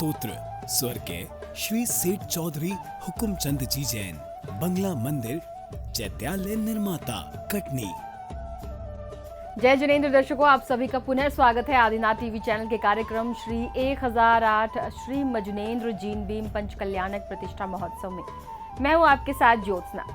स्तोत्र स्वर्गीय श्री सेठ चौधरी हुकुमचंद जी जैन, बंगला मंदिर, चैत्यालय निर्माता, कटनी। जय जिनेंद्र दर्शकों, आप सभी का पुनः स्वागत है आदिनाथ टीवी चैनल के कार्यक्रम श्री 1008 श्री मजनेन्द्र जीन भीम पंच कल्याणक प्रतिष्ठा महोत्सव में। मैं हूं आपके साथ ज्योत्सना।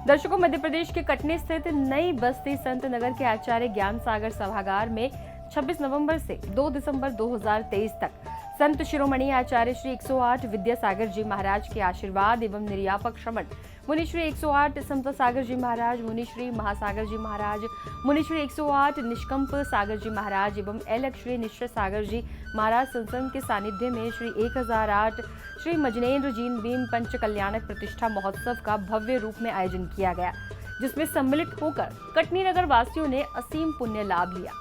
दर्शकों, मध्य प्रदेश के कटनी स्थित नई बस्ती संत नगर के आचार्य ज्ञान सागर सभागार में 26 नवंबर से 2 दिसंबर 2023 तक संत शिरोमणि आचार्य श्री 108 विद्यासागर जी महाराज के आशीर्वाद एवं निर्यापक श्रमण मुनि श्री 108 समता सागर जी महाराज, मुनि श्री महासागर जी महाराज, मुनि श्री 108 निष्कंप सागर जी महाराज एवं एलक श्री निश्चय सागर जी महाराज सत्संग के सानिध्य में श्री 1008 श्री मजनेन्द्र जीन भीम पंच कल्याणक प्रतिष्ठा महोत्सव का भव्य रूप में आयोजन किया गया, जिसमें सम्मिलित होकर कटनी नगर वासियों ने असीम पुण्य लाभ लिया।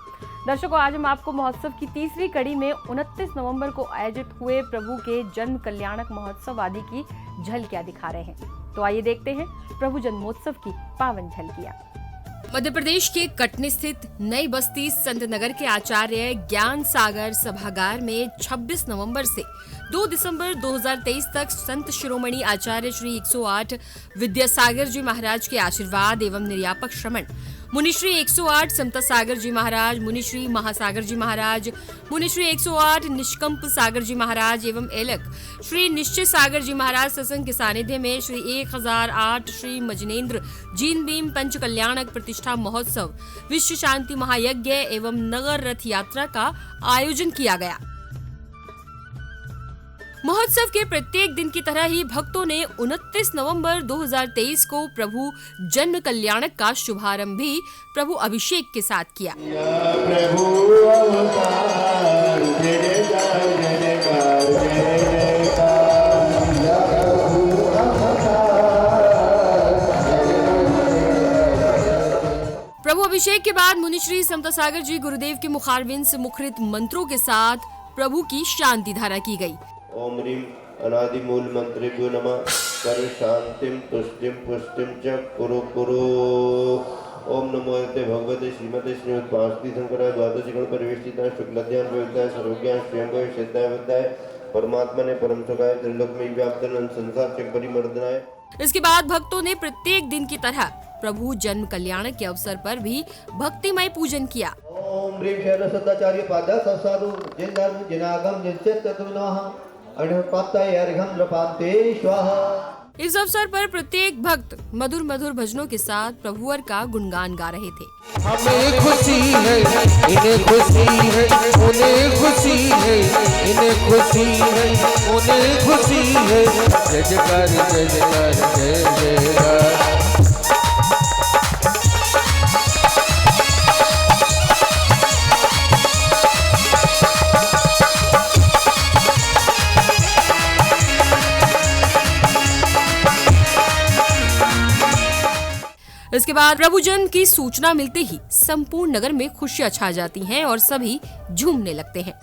दर्शकों, आज हम आपको महोत्सव की तीसरी कड़ी में 29 नवंबर को आयोजित हुए प्रभु के जन्म कल्याणक महोत्सव आदि की झलकियां दिखा रहे हैं। तो आइए देखते हैं प्रभु जन्मोत्सव की पावन झलकियां। मध्य प्रदेश के कटनी स्थित नई बस्ती संत नगर के आचार्य ज्ञान सागर सभागार में 26 नवंबर से 2 दिसंबर 2023 तक संत शिरोमणि आचार्य श्री 108 विद्यासागर जी महाराज के आशीर्वाद एवं निर्यापक श्रमण मुनि श्री 108 समता सागर जी महाराज, मुनि श्री महासागर जी महाराज, मुनि श्री 108 निष्कंप सागर जी महाराज एवं एलक श्री निश्चय सागर जी महाराज सत्संग के सानिध्य में श्री 1008 श्री मजनेन्द्र जीन भीम पंच कल्याणक प्रतिष्ठा महोत्सव विश्व शांति महायज्ञ एवं नगर रथ यात्रा का आयोजन किया गया। महोत्सव के प्रत्येक दिन की तरह ही भक्तों ने 29 नवंबर 2023 को प्रभु जन्म कल्याणक का शुभारंभ भी प्रभु अभिषेक के साथ किया। प्रभु अभिषेक के बाद मुनि श्री समता सागर जी गुरुदेव के मुखारविंद से मुखरित मंत्रों के साथ प्रभु की शांति धारा की गई। ओम ह्रीं अनादि मूल मंत्रेभ्यो नमः। कर शांतिम तुष्टिम पुष्टिम च कुरु। ओम नमो ते भगवते श्रीमते श्रीमद् भास्ति शंकराय द्वादश गण परिवेष्टिताय शुक्लध्यान प्रयुक्ताय सर्वज्ञाय स्वयंभव सिद्धाय विद्याय परमात्मा ने परम सुखाय त्रिलोक में व्याप्तन संसार के परिमर्दनाय। इसके बाद भक्तों ने प्रत्येक दिन की तरह प्रभु जन्म कल्याणक के अवसर पर भी भक्तिमय पूजन किया। ओम ह्रीं शरण सदाचार्य पादा संसारु जिन धर्म जिनागम जिनसे तत्वनः इस अवसर पर प्रत्येक भक्त मधुर मधुर भजनों के साथ प्रभुवर का गुणगान गा रहे थे। हमें खुशी है, इन्हें खुशी है, उन्हें खुशी है, इन्हें खुशी है, उन्हें खुशी है। जय जयकार जय जयकार जय जयकार। इसके बाद प्रभु जन्म की सूचना मिलते ही संपूर्ण नगर में खुशियां छा जाती हैं और सभी झूमने लगते हैं।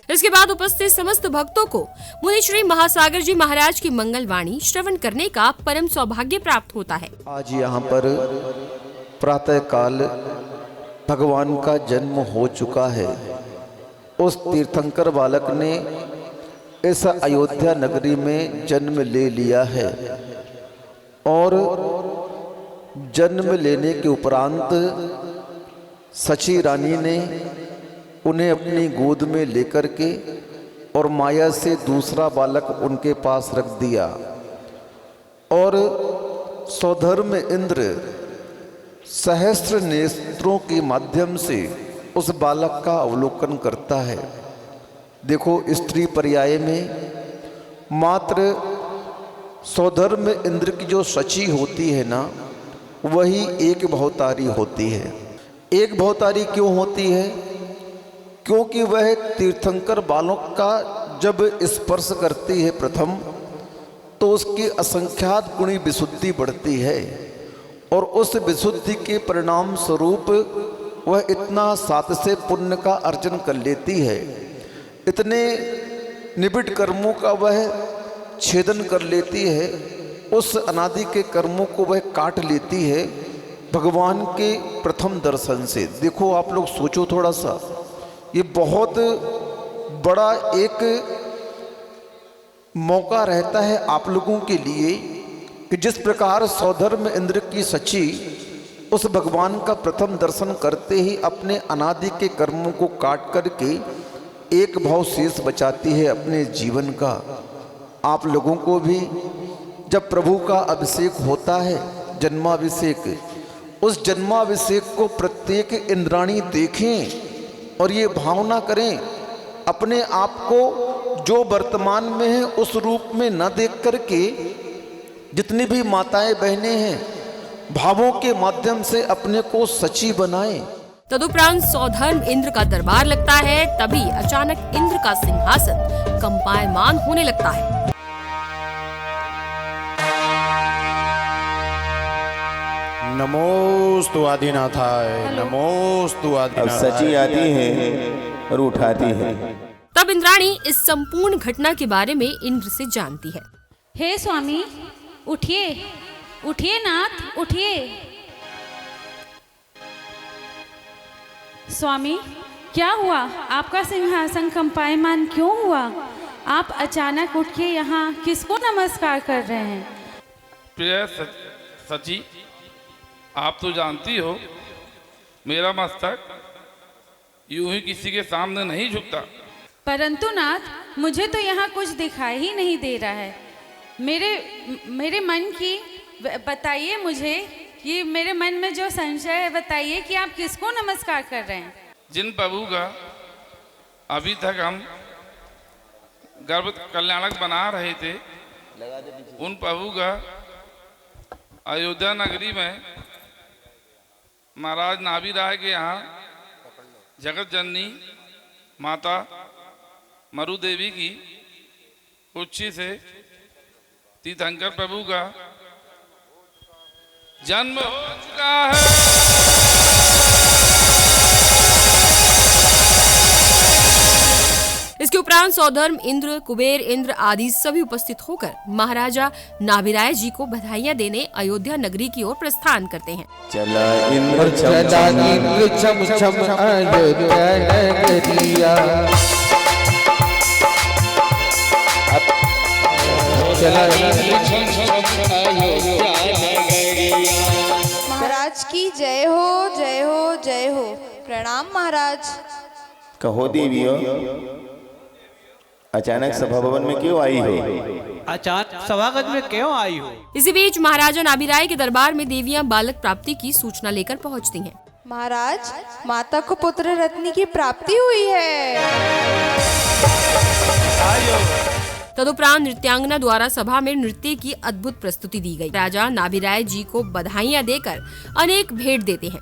इसके बाद साथ उपस्थित समस्त भक्तों को मुनि श्री महासागर जी महाराज की मंगलवाणी श्रवण करने का परम सौभाग्य प्राप्त होता है। आज यहाँ पर प्रातः काल भगवान का जन्म हो चुका है। उस तीर्थंकर बालक ने इस अयोध्या नगरी में जन्म ले लिया है और जन्म लेने के उपरांत सची रानी ने उन्हें अपनी गोद में लेकर के और माया से दूसरा बालक उनके पास रख दिया और सौधर्म इंद्र सहस्त्र नेत्रों के माध्यम से उस बालक का अवलोकन करता है। देखो, स्त्री पर्याय में मात्र सौधर्म इंद्र की जो सची होती है ना, वही एक भवतारी होती है। एक भवतारी क्यों होती है? क्योंकि वह तीर्थंकर बालक का जब स्पर्श करती है प्रथम, तो उसकी असंख्यात गुणी विशुद्धि बढ़ती है और उस विशुद्धि के परिणाम स्वरूप वह इतना सात से पुण्य का अर्जन कर लेती है, इतने निबिड़ कर्मों का वह छेदन कर लेती है, उस अनादि के कर्मों को वह काट लेती है भगवान के प्रथम दर्शन से। देखो, आप लोग सोचो थोड़ा सा, ये बहुत बड़ा एक मौका रहता है आप लोगों के लिए कि जिस प्रकार सौधर्म इंद्र की सची उस भगवान का प्रथम दर्शन करते ही अपने अनादि के कर्मों को काट करके एक भाव शेष बचाती है अपने जीवन का। आप लोगों को भी जब प्रभु का अभिषेक होता है, जन्माभिषेक, उस जन्माभिषेक को प्रत्येक इंद्राणी देखें और ये भावना करें, अपने आप को जो वर्तमान में है उस रूप में न देख करके जितनी भी माताएं बहनें हैं, भावों के माध्यम से अपने को सची बनाएं। तदुपरांत सौधर्म इंद्र का दरबार लगता है। तभी अचानक इंद्र का सिंहासन कंपायमान होने लगता है। नमोस्तु आदिनाथाय, नमोस्तु अब आदिनाथाय। सची आती है और उठाती है। तब इंद्राणी इस संपूर्ण घटना के बारे में इंद्र से जानती है। हे स्वामी, उठिए, उठिए नाथ, उठिए। स्वामी, क्या हुआ? आपका सिंहासन कंपायमान क्यों हुआ? आप अचानक उठ के यहाँ किसको नमस्कार कर रहे हैं? प्रिय सची, आप तो जानती हो मेरा मस्तक यूं ही किसी के सामने नहीं झुकता। परंतु नाथ, मुझे तो यहाँ कुछ दिखाई ही नहीं दे रहा है। मेरे मन की बताइए मुझे, ये मेरे मन में जो संशय है बताइए कि आप किसको नमस्कार कर रहे हैं? जिन प्रभु का अभी तक हम गर्भ कल्याणक बना रहे थे, उन प्रभु का अयोध्या नगरी में महाराज नाभि राय के यहाँ जगत जननी माता मरु देवी की कुक्षी से तीर्थंकर प्रभु का जन्म हो चुका है। इसके उपरांत सौधर्म इंद्र, कुबेर इंद्र आदि सभी उपस्थित होकर महाराजा नाभिराय जी को बधाइयां देने अयोध्या नगरी की ओर प्रस्थान करते हैं। चला इंद्र चला इंद्र छम छम अयोध्या नगरिया, चला इंद्र छम छम अयोध्या नगरिया। महाराज की जय हो, जय हो, जय हो। प्रणाम महाराज। कहो देवियों, अचानक सभा भवन में क्यों आई हो? अचानक सभागत में क्यों आई हो? इसी बीच महाराजा नाभिराय के दरबार में देवियां बालक प्राप्ति की सूचना लेकर पहुंचती हैं। महाराज, माता को पुत्र रत्नी की प्राप्ति हुई है। तदुपरांत नृत्यांगना द्वारा सभा में नृत्य की अद्भुत प्रस्तुति दी गई। राजा नाभिराय जी को बधाइयां देकर अनेक भेंट देते हैं।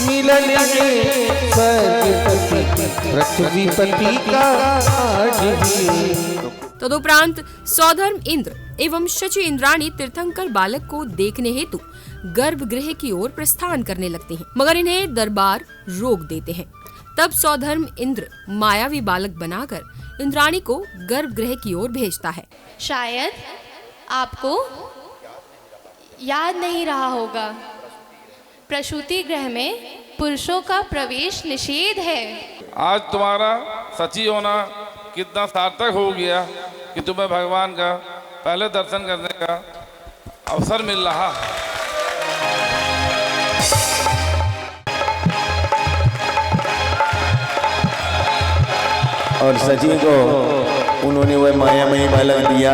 मिलन पृथ्वीपति का आज ही। तदुपरांत सौधर्म इंद्र एवं शची इंद्राणी तीर्थंकर बालक को देखने हेतु गर्भगृह की ओर प्रस्थान करने लगते हैं, मगर इन्हें दरबार रोक देते हैं। तब सौधर्म इंद्र मायावी बालक बनाकर इंद्राणी को गर्भगृह की ओर भेजता है। शायद आपको याद नहीं रहा होगा, प्रसूति गृह में पुरुषों का प्रवेश निषेध है। आज तुम्हारा सची होना कितना सार्थक हो गया कि तुम्हें भगवान का पहले दर्शन करने का अवसर मिल रहा। और सची को उन्होंने वह मायामयी बालक दिया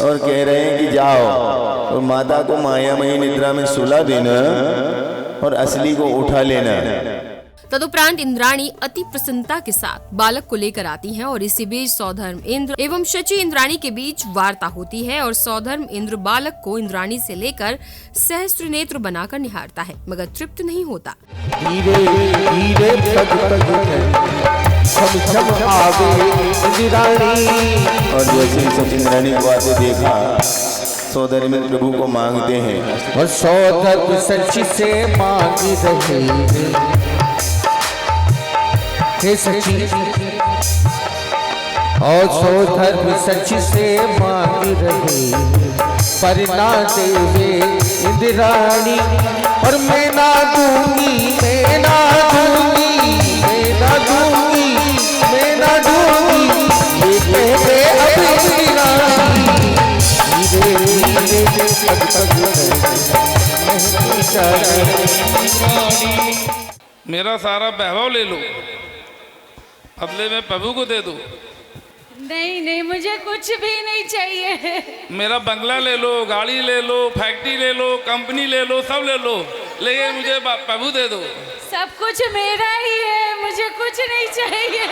और कह रहे हैं कि जाओ और माता को मायामयी निद्रा में सुला देना और असली को उठा लेना। तदुपरांत इंद्राणी अति प्रसन्नता के साथ बालक को लेकर आती हैं और इसी बीच सौधर्म इंद्र एवं शची इंद्राणी के बीच वार्ता होती है और सौधर्म इंद्र बालक को इंद्राणी से लेकर सहस्त्र नेत्र बनाकर निहारता है, मगर तृप्त नहीं होता। धीरे धीरे आवे इंद्राणी। और जैसे सची इंद्राणी को आते देखा, सौधर्म इंद्र प्रभु को मांगते हैं और सौधर्म सची से मांग रहे हे सची, और सौधर्म सची से मांग रहे पर ना देवे इंद्राणी। और मैं ना दूंगी, मैं ना दूंगी, मैं ना दूंगी, मैं ना दूंगी, ये कहते अब इंद्राणी। धीरे धीरे मेरा सारा वैभव ले लो, बदले में प्रभु को दे दो। नहीं नहीं, मुझे कुछ भी नहीं चाहिए। मेरा बंगला ले लो, गाड़ी ले लो, फैक्ट्री ले लो, कंपनी ले लो, सब ले लो, लेकिन मुझे प्रभु दे दो। सब कुछ मेरा ही है, मुझे कुछ नहीं चाहिए।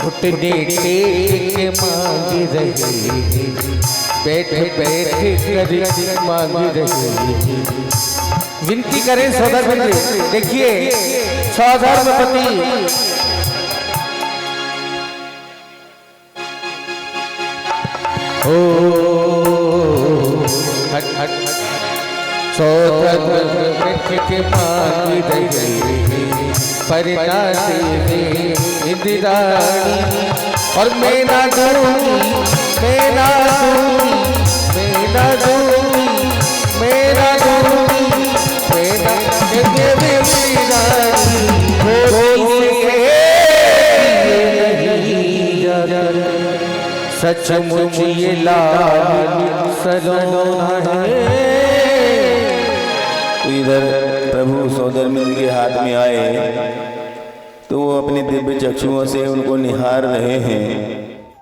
घुटने टेक मांग रहे, बैठ बैठ कर मांग रहे। विनती करें सौधर्म जी, देखिए सौधर्मपति ओ हट हट सौधर्म के मांग रहे पर ना देवे इंद्राणी। और मैं ना दूंगी, मैं ना दूंगी, मैं ना दूंगी, मैं ना दूंगी, मैं ना देवे इंद्राणी। सचमुच ये लाल सलोना है। तो इधर प्रभु सौधर्म इंद्र के हाथ में आए तो वो अपने दिव्य चक्षुओं से उनको निहार रहे हैं।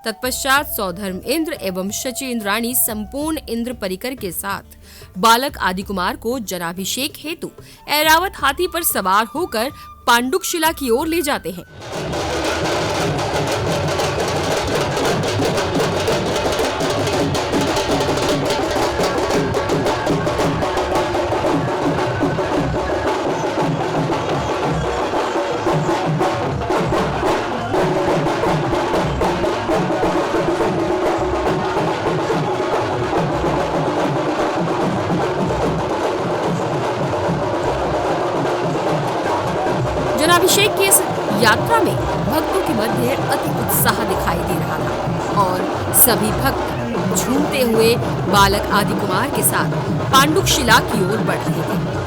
तत्पश्चात सौधर्म इंद्र एवं शची इंद्राणी संपूर्ण इंद्र परिकर के साथ बालक आदि कुमार को जनाभिषेक हेतु ऐरावत हाथी पर सवार होकर पांडुक शिला की ओर ले जाते हैं। जनाभिषेक की इस यात्रा में भक्तों के मध्य अति उत्साह दिखाई दे रहा था और सभी भक्त झूमते हुए बालक आदि कुमार के साथ पांडुक शिला की ओर बढ़ रहे थे।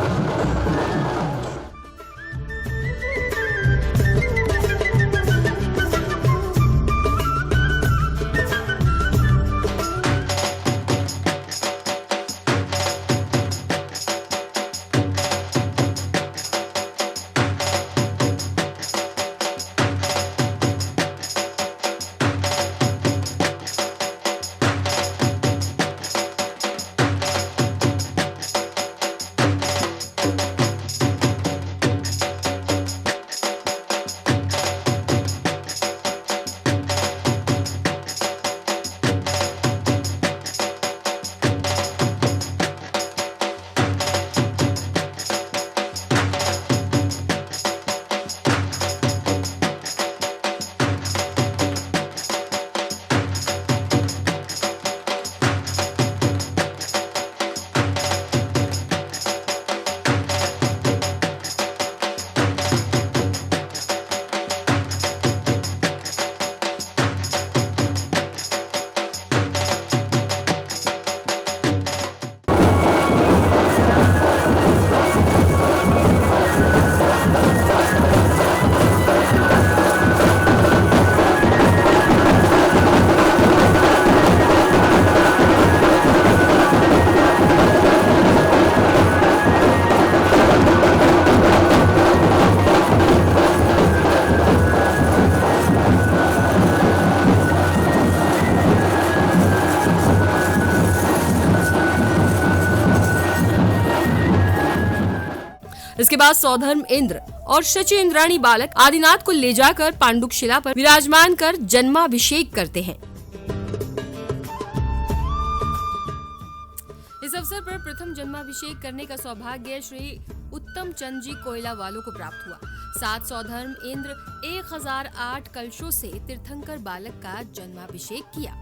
इसके बाद सौधर्म इंद्र और शची इंद्राणी बालक आदिनाथ को ले जाकर पांडुक शिला पर विराजमान कर जन्माभिषेक करते हैं। इस अवसर पर प्रथम जन्माभिषेक करने का सौभाग्य श्री उत्तम चंद जी कोयला वालों को प्राप्त हुआ। साथ सौधर्म इंद्र 1008 कलशों से तीर्थंकर बालक का जन्माभिषेक किया।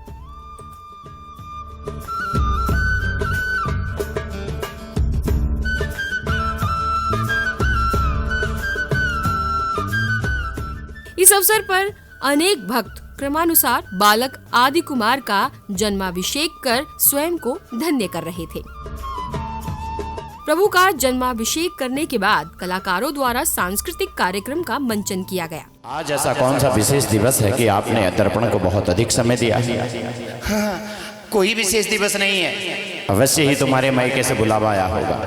इस अवसर पर अनेक भक्त क्रमानुसार बालक आदि कुमार का जन्माभिषेक कर स्वयं को धन्य कर रहे थे। प्रभु का जन्माभिषेक करने के बाद कलाकारों द्वारा सांस्कृतिक कार्यक्रम का मंचन किया गया। आज ऐसा कौन सा विशेष दिवस है कि आपने दर्पण को बहुत अधिक समय दिया है? हाँ, कोई विशेष दिवस नहीं है। अवश्य ही तुम्हारे मायके से बुलावा आया होगा,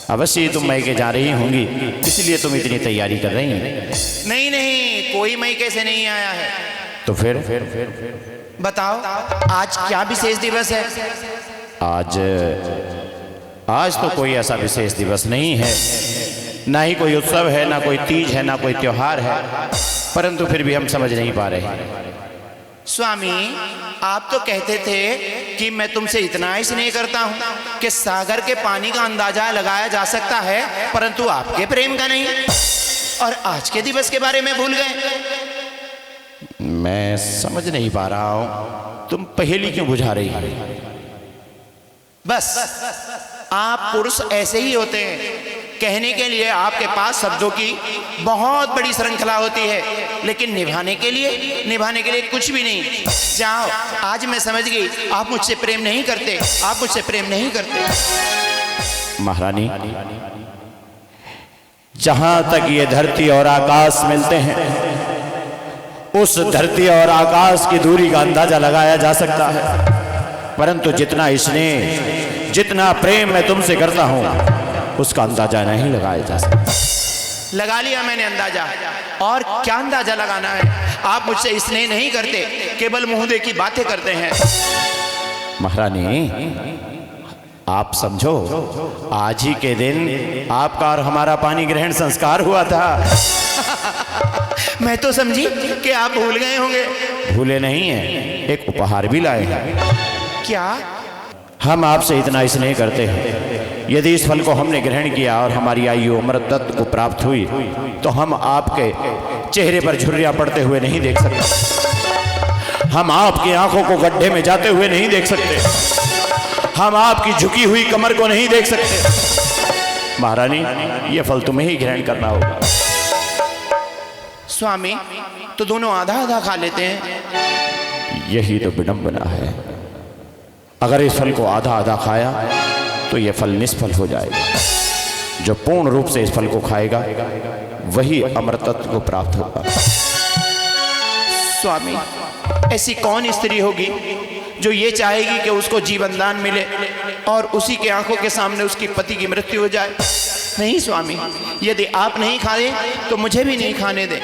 अवश्य ही तुम मायके जा रही होंगी, इसलिए तुम इतनी तैयारी कर रही हैं। नहीं नहीं, कोई मायके से नहीं आया है। तो फिर बताओ आज क्या विशेष दिवस है? आज तो कोई ऐसा विशेष दिवस नहीं है, ना ही कोई उत्सव है, ना कोई तीज है, ना कोई त्योहार है, परंतु फिर भी हम समझ नहीं पा रहे। स्वामी, आप तो कहते थे कि मैं तुमसे इतना ही स्नेह करता हूँ कि सागर के पानी का अंदाजा लगाया जा सकता है, परंतु आपके प्रेम का नहीं, और आज के दिवस के बारे में भूल गए। मैं समझ नहीं पा रहा हूँ तुम पहेली क्यों बुझा रही हो? बस आप पुरुष ऐसे ही होते हैं, कहने के लिए आपके पास शब्दों की बहुत बड़ी श्रृंखला होती है, लेकिन निभाने के लिए कुछ भी नहीं। जाओ, आज मैं समझ गई आप मुझसे प्रेम नहीं करते, आप मुझसे प्रेम नहीं करते। महारानी, जहां तक ये धरती और आकाश मिलते हैं, उस धरती और आकाश की दूरी का अंदाजा लगाया जा सकता है, परंतु जितना स्नेह, जितना प्रेम मैं तुमसे करता हूं, उसका अंदाजा नहीं लगाया जा सकता। लगा लिया मैंने अंदाजा, और क्या अंदाजा लगाना है? आप मुझसे स्नेह नहीं करते, केवल मुंह देखी बातें करते हैं। महारानी, आप समझो, आज ही के दिन आपका और हमारा पानी ग्रहण संस्कार हुआ था। मैं तो समझी कि आप भूल गए होंगे। भूले नहीं हैं, एक उपहार भी लाए हैं। क्या? हम आपसे इतना स्नेह करते हैं, यदि इस फल को हमने ग्रहण किया और हमारी आयु अमृतत्व को प्राप्त हुई, तो हम आपके चेहरे पर झुर्रियां पड़ते हुए नहीं देख सकते, हम आपकी आंखों को गड्ढे में जाते हुए नहीं देख सकते, हम आपकी झुकी हुई कमर को नहीं देख सकते। महारानी, ये फल तुम्हें ही ग्रहण करना होगा। स्वामी, तो दोनों आधा आधा खा लेते हैं। यही तो विडंबना है, अगर इस फल को आधा आधा खाया तो यह फल निष्फल हो जाएगा। जो पूर्ण रूप से इस फल को खाएगा वही अमृतत्व को प्राप्त होगा। स्वामी, ऐसी कौन स्त्री होगी जो ये चाहेगी कि उसको जीवन दान मिले और उसी के आंखों के सामने उसकी पति की मृत्यु हो जाए? नहीं स्वामी, यदि आप नहीं खाए तो मुझे भी नहीं खाने दें।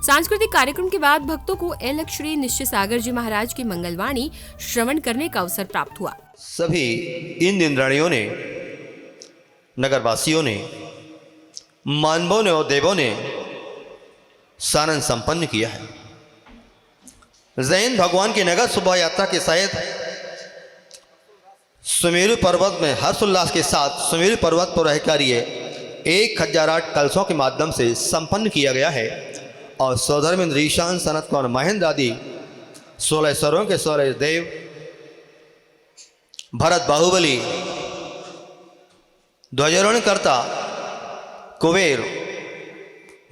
सांस्कृतिक कार्यक्रम के बाद भक्तों को एलक श्री निश्चय सागर जी महाराज की मंगलवाणी श्रवण करने का अवसर प्राप्त हुआ। सभी इन इंद्राणियों ने, नगरवासियों ने, मानवों ने और देवों ने सानंद संपन्न किया है। जैन भगवान की नगर शोभा यात्रा के सहित सुमेरु पर्वत में हर्षोल्लास के साथ सुमेरु पर्वत पर रहकर ये 1008 कलशों के माध्यम से संपन्न किया गया है। और सौधर्मेंद्र, ईशान, सनत कुमार, महेंद्र आदि 16 स्वरों के 16 देव, भरत बाहुबली, ध्वजारोहणकर्ता, कुबेर,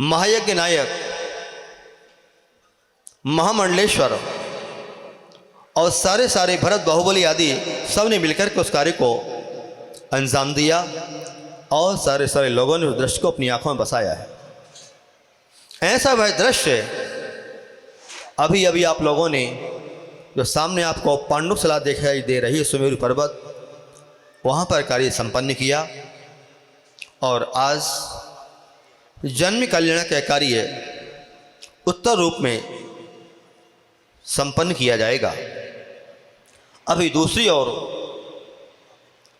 महायज्ञ नायक, महामंडलेश्वर और सारे भरत बाहुबली आदि सब ने मिलकर के उस कार्य को अंजाम दिया और सारे लोगों ने उस दृश्य को अपनी आंखों में बसाया है। ऐसा वह दृश्य अभी अभी आप लोगों ने जो सामने आपको पांडुक शिला दिखाई दे रही है, सुमेरु पर्वत, वहाँ पर कार्य संपन्न किया। और आज जन्म कल्याण का कार्य उत्तर रूप में संपन्न किया जाएगा। अभी दूसरी ओर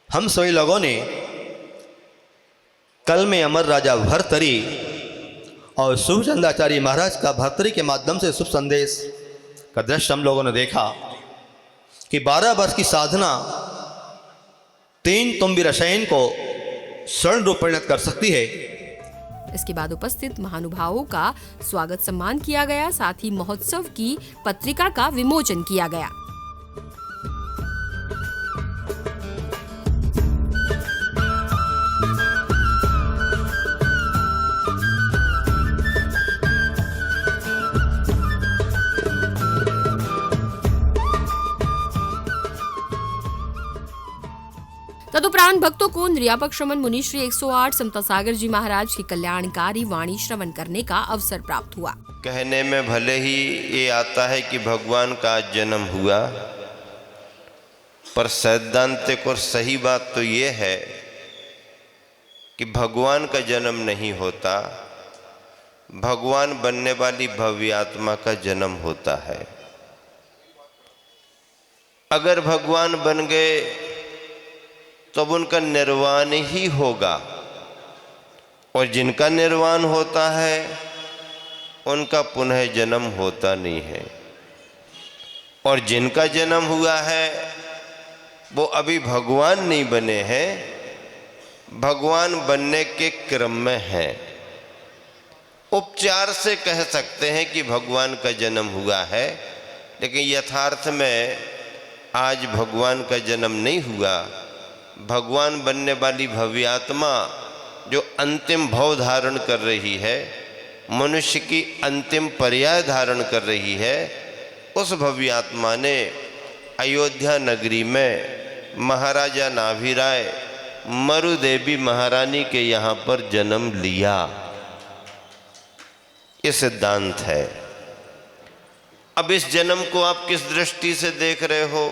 हम सभी लोगों ने कल में अमर राजा भर्तरी और शुभचंद्राचार्य महाराज का भर्तरी के माध्यम से शुभ संदेश का दृश्य हम लोगों ने देखा कि 12 वर्ष की साधना 3 तुम्बी रसायन को स्वर्ण रूप परिणत कर सकती है। इसके बाद उपस्थित महानुभावों का स्वागत सम्मान किया गया, साथ ही महोत्सव की पत्रिका का विमोचन किया गया। तदुपरांत भक्तों को निर्यापक श्रमण मुनि श्री 108 समता सागर जी महाराज की कल्याणकारी वाणी श्रवण करने का अवसर प्राप्त हुआ। कहने में भले ही ये आता है कि भगवान का जन्म हुआ, पर सैद्धांतिक और सही बात तो ये है कि भगवान का जन्म नहीं होता, भगवान बनने वाली भव्य आत्मा का जन्म होता है। अगर भगवान बन गए तब उनका निर्वाण ही होगा, और जिनका निर्वाण होता है उनका पुनः जन्म होता नहीं है, और जिनका जन्म हुआ है वो अभी भगवान नहीं बने हैं, भगवान बनने के क्रम में हैं। उपचार से कह सकते हैं कि भगवान का जन्म हुआ है, लेकिन यथार्थ में आज भगवान का जन्म नहीं हुआ। भगवान बनने वाली भव्य आत्मा जो अंतिम भाव धारण कर रही है, मनुष्य की अंतिम पर्याय धारण कर रही है, उस भव्य आत्मा ने अयोध्या नगरी में महाराजा नाभिराय मरुदेवी महारानी के यहाँ पर जन्म लिया। ये सिद्धांत है। अब इस जन्म को आप किस दृष्टि से देख रहे हो?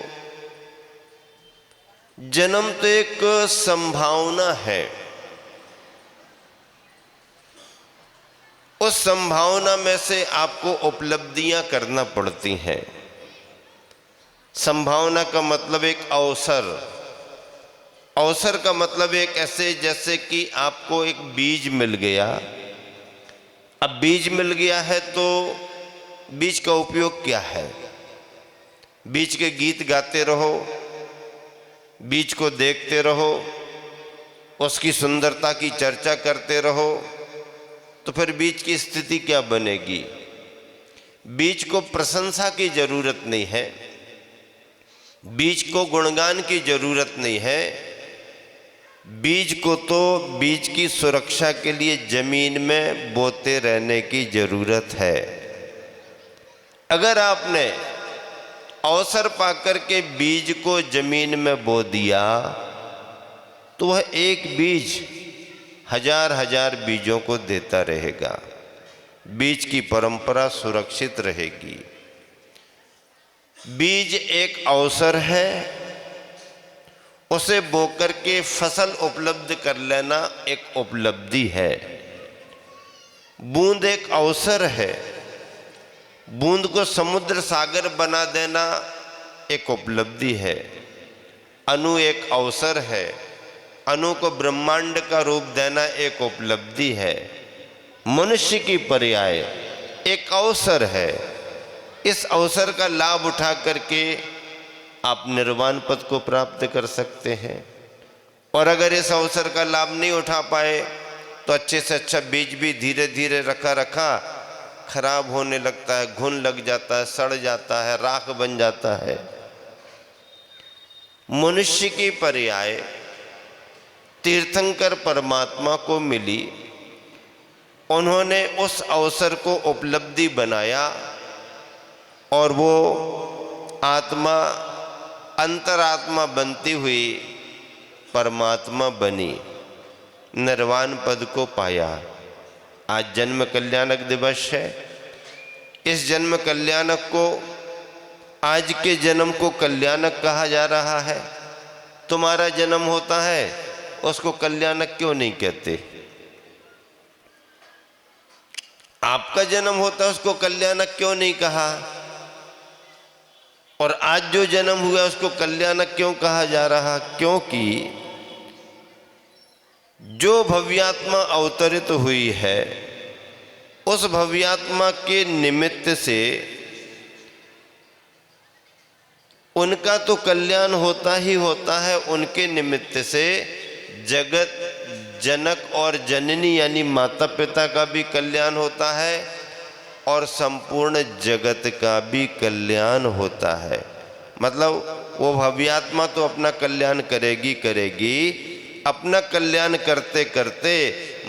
जन्म तो एक संभावना है, उस संभावना में से आपको उपलब्धियां करना पड़ती हैं। संभावना का मतलब एक अवसर, अवसर का मतलब एक ऐसे जैसे कि आपको एक बीज मिल गया। अब बीज मिल गया है तो बीज का उपयोग क्या है? बीज के गीत गाते रहो, बीज को देखते रहो, उसकी सुंदरता की चर्चा करते रहो, तो फिर बीज की स्थिति क्या बनेगी? बीज को प्रशंसा की जरूरत नहीं है, बीज को गुणगान की जरूरत नहीं है। बीज को तो बीज की सुरक्षा के लिए जमीन में बोते रहने की जरूरत है। अगर आपने अवसर पाकर के बीज को जमीन में बो दिया तो वह एक बीज हजार हजार बीजों को देता रहेगा, बीज की परंपरा सुरक्षित रहेगी। बीज एक अवसर है, उसे बोकर के फसल उपलब्ध कर लेना एक उपलब्धि है। बूंद एक अवसर है, बूंद को समुद्र सागर बना देना एक उपलब्धि है। अणु एक अवसर है, अणु को ब्रह्मांड का रूप देना एक उपलब्धि है। मनुष्य की पर्याय एक अवसर है। इस अवसर का लाभ उठा करके आप निर्वाण पद को प्राप्त कर सकते हैं। और अगर इस अवसर का लाभ नहीं उठा पाए तो अच्छे से अच्छा बीज भी धीरे धीरे रखा रखा खराब होने लगता है, घुन लग जाता है, सड़ जाता है, राख बन जाता है। मनुष्य की पर्याय तीर्थंकर परमात्मा को मिली, उन्होंने उस अवसर को उपलब्धि बनाया और वो आत्मा अंतरात्मा बनती हुई परमात्मा बनी, निर्वाण पद को पाया। आज जन्म कल्याणक दिवस है। इस जन्म कल्याणक को, आज के जन्म को कल्याणक कहा जा रहा है। तुम्हारा जन्म होता है उसको कल्याणक क्यों नहीं कहते? आपका जन्म होता है उसको कल्याणक क्यों नहीं कहा? और आज जो जन्म हुआ उसको कल्याणक क्यों कहा जा रहा? क्योंकि जो भव्यात्मा अवतरित हुई है उस भव्यात्मा के निमित्त से उनका तो कल्याण होता ही होता है, उनके निमित्त से जगत जनक और जननी यानी माता पिता का भी कल्याण होता है और संपूर्ण जगत का भी कल्याण होता है। मतलब वो भव्यात्मा तो अपना कल्याण करेगी करेगी, अपना कल्याण करते करते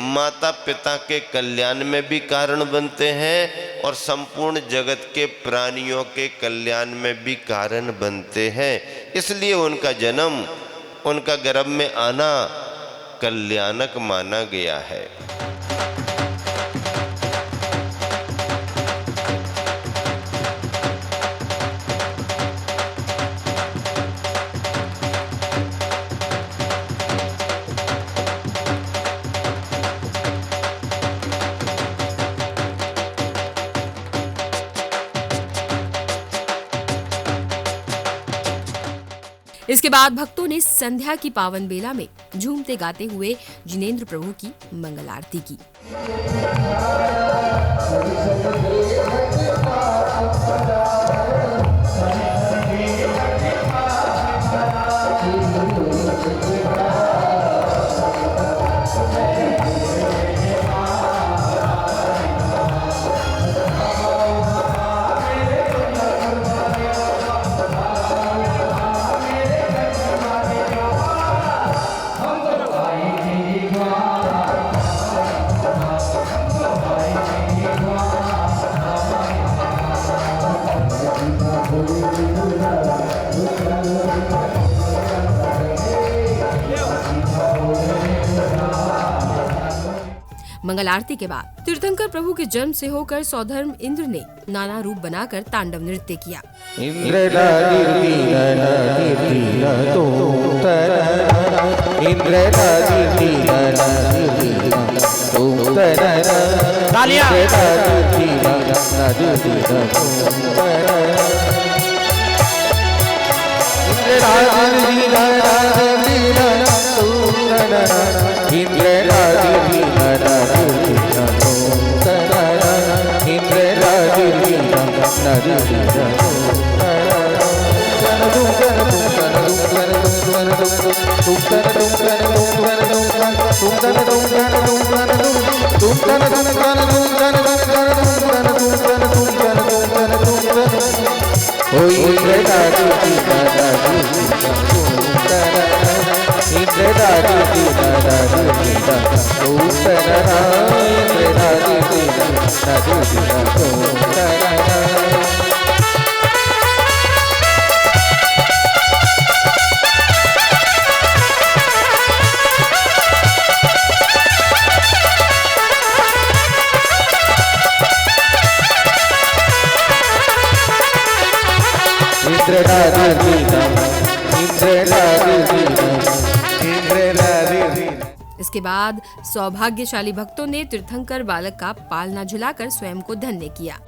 माता पिता के कल्याण में भी कारण बनते हैं और संपूर्ण जगत के प्राणियों के कल्याण में भी कारण बनते हैं। इसलिए उनका जन्म, उनका गर्भ में आना कल्याणक माना गया है। इसके बाद भक्तों ने संध्या की पावन बेला में झूमते गाते हुए जिनेंद्र प्रभु की मंगल आरती की। मंगल आरती के बाद तीर्थंकर प्रभु के जन्म से होकर सौधर्म इंद्र ने नाना रूप बनाकर तांडव नृत्य किया। इसके बाद सौभाग्यशाली भक्तों ने तीर्थंकर बालक का पालना झुलाकर स्वयं को धन्य किया।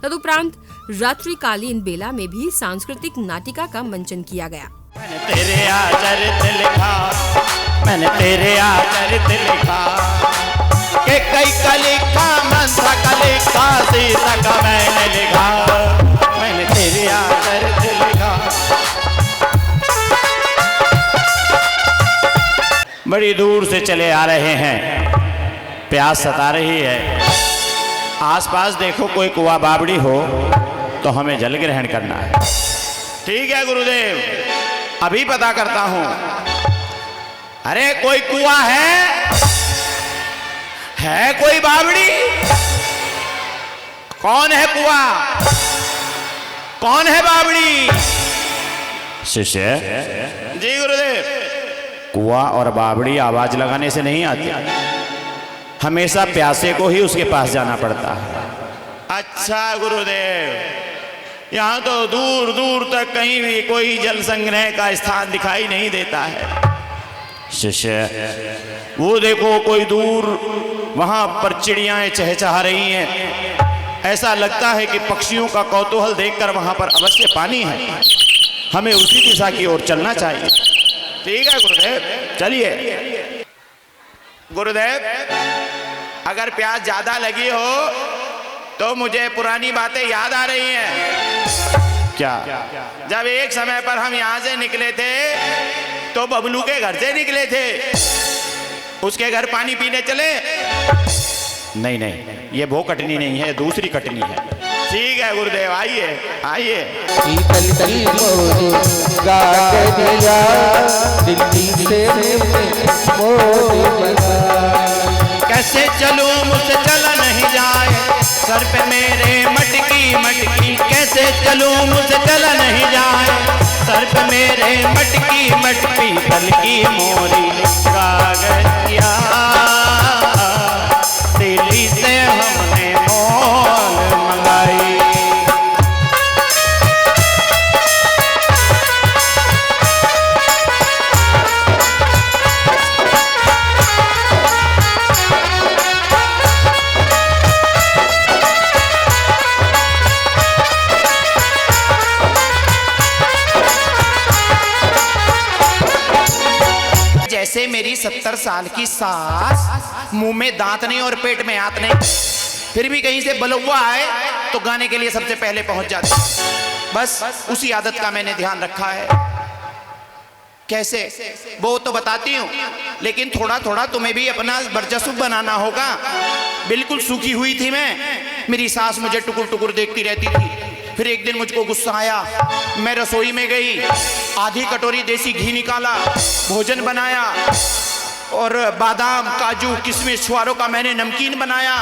तदुपरांत रात्रिकालीन बेला में भी सांस्कृतिक नाटिका का मंचन किया गया। मैंने तेरे आचरित लिखा, मैंने तेरे आचरित लिखा, कि कई का लिखा, मंत्र का लिखा, सीता का मैंने लिखा, मैंने तेरे आचरित लिखा। बड़ी दूर से चले आ रहे हैं, प्यास सता रही है, आसपास देखो कोई कुआ बावड़ी हो तो हमें जल ग्रहण करना है। ठीक है गुरुदेव, अभी पता करता हूं। अरे कोई कुआ है कोई बावड़ी? कौन है कुआ, कौन है बावड़ी? शिष्य जी गुरुदेव। कुआं और बावड़ी आवाज लगाने से नहीं आती, हमेशा प्यासे को ही उसके पास जाना पड़ता है। अच्छा गुरुदेव, यहाँ तो दूर दूर तक कहीं भी कोई जल संग्रह का स्थान दिखाई नहीं देता है। शिष्य, वो देखो कोई दूर वहां पर चिड़ियाएं चहचहा रही हैं। ऐसा लगता है कि पक्षियों का कौतूहल देखकर वहां पर अवश्य पानी है। हमें उसी दिशा की ओर चलना चाहिए। ठीक है गुरुदेव, चलिए। गुरुदेव, अगर प्यास ज्यादा लगी हो तो मुझे पुरानी बातें याद आ रही हैं। क्या? जब एक समय पर हम यहाँ से निकले थे तो बबलू के घर से निकले थे, उसके घर पानी पीने चले। नहीं नहीं, ये वो कटनी नहीं है, दूसरी कटनी है। ठीक है गुरुदेव, आइए आइए। कैसे चलूं मुझसे चला नहीं जाए, सर पे मेरे मटकी मटकी। कैसे चलूं मुझसे चला नहीं जाए, सर पे मेरे मटकी मटकी। पलकी मोरी कागजिया, दिल्ली से हमने मोल मंगाई। जैसे मेरी 70 साल की सास, मुंह में दांत नहीं और पेट में हाथ नहीं, फिर भी कहीं से बलौवा आए तो गाने के लिए सबसे पहले पहुंच जाती। बस उसी आदत का मैंने ध्यान रखा है। कैसे वो तो बताती हूँ, लेकिन थोड़ा थोड़ा तुम्हें भी अपना वर्चस्व बनाना होगा। बिल्कुल सूखी हुई थी मैं, मेरी सास मुझे टुकुर टुकुर देखती रहती थी। फिर एक दिन मुझको गुस्सा आया, मैं रसोई में गई, आधी कटोरी देसी घी निकाला, भोजन बनाया और बादाम काजू किशमिश छुआरों का मैंने नमकीन बनाया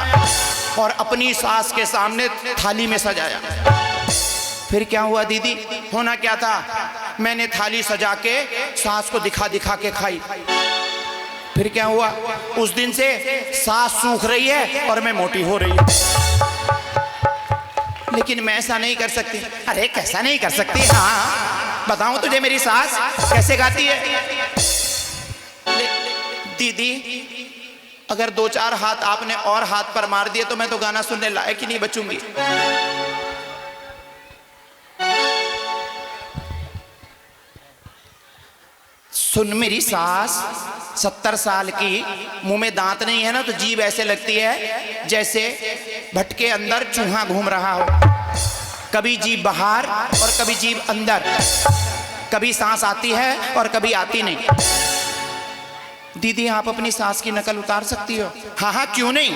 और अपनी सास के सामने थाली में सजाया। फिर क्या हुआ दीदी, होना क्या था, मैंने थाली सजा के सास को दिखा दिखा के खाई। फिर क्या हुआ, उस दिन से सास सूख रही है और मैं मोटी हो रही हूँ। लेकिन मैं ऐसा नहीं कर सकती। अरे कैसा नहीं कर सकती, हाँ बताऊं तुझे मेरी सास कैसे गाती है। दीदी अगर 2-4 हाथ आपने और हाथ पर मार दिए तो मैं तो गाना सुनने लायक ही नहीं बचूंगी। सुन मेरी सास, 70 साल की, मुंह में दांत नहीं है ना तो जीभ ऐसे लगती है जैसे भटके अंदर चूहा घूम रहा हो। कभी जीभ बाहर और कभी जीभ अंदर, कभी सांस आती है और कभी आती नहीं। दीदी आप अपनी सास की नकल उतार सकती हो? हाँ हाँ क्यों नहीं,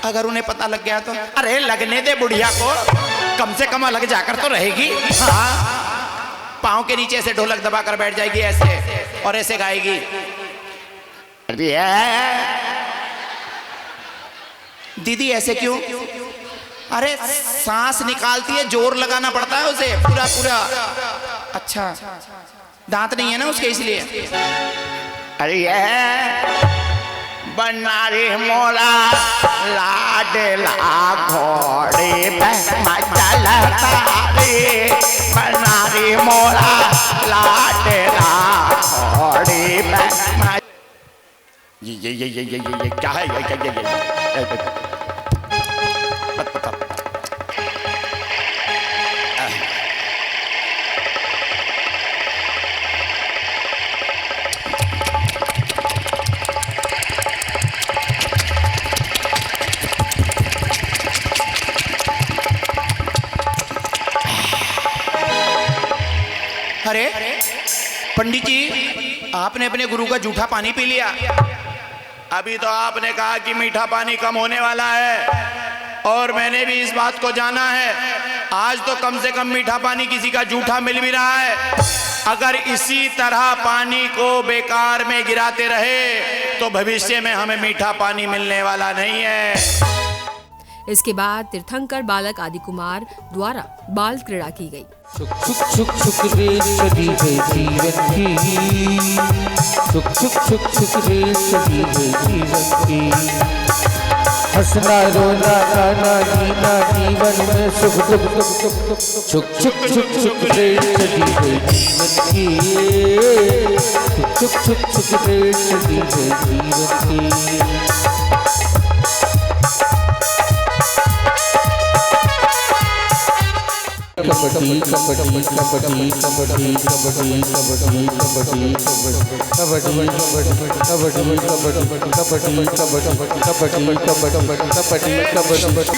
अगर उन्हें पता लग गया तो। अरे लगने दे बुढ़िया को, कम से कम अलग जाकर तो रहेगी। हाँ, पाँव के नीचे ऐसे ढोलक दबा कर बैठ जाएगी ऐसे और ऐसे गाएगी। दीदी ऐसे क्यों? अरे सांस निकालती है, जोर लगाना पड़ता है उसे पूरा पूरा। अच्छा दांत नहीं है ना उसके इसलिए। अरे बनारी मोरा लाडला घोड़े बनारी मोरा लाडला घोड़े। ये क्या है, ये अरे पंडित जी आपने अपने गुरु का जूठा पानी पी लिया। अभी तो आपने कहा कि मीठा पानी कम होने वाला है और मैंने भी इस बात को जाना है। आज तो कम से कम मीठा पानी किसी का जूठा मिल भी रहा है। अगर इसी तरह पानी को बेकार में गिराते रहे तो भविष्य में हमें मीठा पानी मिलने वाला नहीं है। इसके बाद तीर्थंकर बालक आदि कुमार द्वारा बाल क्रीड़ा की गई। छुक छुक छुक छुक रेल चली है जीवन की, छुक छुक छुक छुक रेल चली है जीवन की। हंसना रोना गाना जीना जीवन में सुख दुख दुख छुक छुक छुक छुक रेल चली है जीवन की, छुक छुक छुक छुक रेल चली है जीवन की। कबड्डी कबड्डी कबड्डी कबड्डी कबड्डी कबड्डी कबड्डी कबड्डी कबड्डी कबड्डी कबड्डी कबड्डी।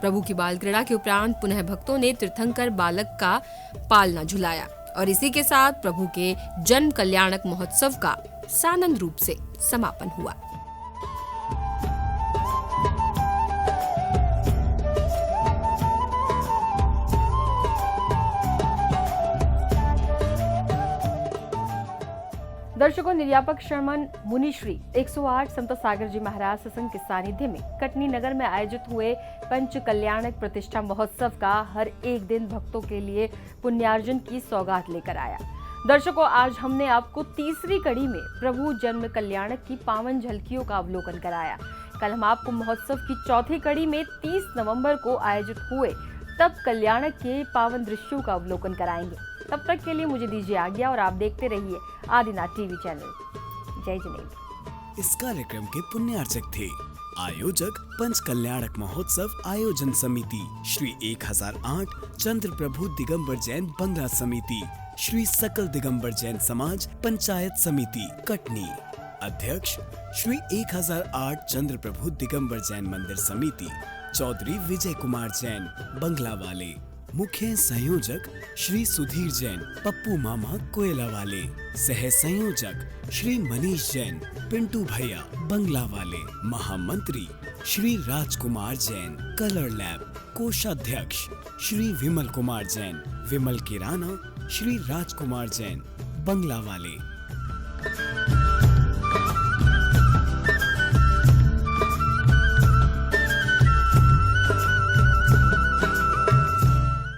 प्रभु की बाल क्रीड़ा के उपरांत पुनः भक्तों ने तीर्थंकर बालक का पालना झुलाया और इसी के साथ प्रभु के जन्म कल्याणक महोत्सव का सानंद रूप से समापन हुआ। दर्शकों, निर्यापक शर्मन मुनिश्री 108 संत सागर जी महाराज सत्संग के सानिध्य में कटनी नगर में आयोजित हुए पंच कल्याणक प्रतिष्ठा महोत्सव का हर एक दिन भक्तों के लिए पुण्यार्जन की सौगात लेकर आया। दर्शकों, आज हमने आपको तीसरी कड़ी में प्रभु जन्म कल्याणक की पावन झलकियों का अवलोकन कराया। कल हम आपको महोत्सव की चौथी कड़ी में 30 नवंबर को आयोजित हुए तब कल्याणक के पावन दृश्यों का अवलोकन कराएंगे। तब तक के लिए मुझे दीजिए आज्ञा और आप देखते रहिए आदिनाथ टीवी चैनल। जय जिनेंद्र। इस कार्यक्रम के पुण्यार्चक थे आयोजक पंच कल्याणक महोत्सव आयोजन समिति श्री 1008 चंद्र प्रभु दिगंबर जैन बंगला समिति, श्री सकल दिगंबर जैन समाज पंचायत समिति कटनी। अध्यक्ष श्री 1008 चंद्र प्रभु दिगंबर जैन मंदिर समिति चौधरी विजय कुमार जैन बंगला वाले। मुख्य संयोजक श्री सुधीर जैन पप्पू मामा कोयला वाले। सह संयोजक श्री मनीष जैन पिंटू भैया बंगला वाले। महामंत्री श्री राजकुमार जैन कलर लैब। कोषाध्यक्ष श्री विमल कुमार जैन विमल किराना। श्री राजकुमार जैन बंगला वाले।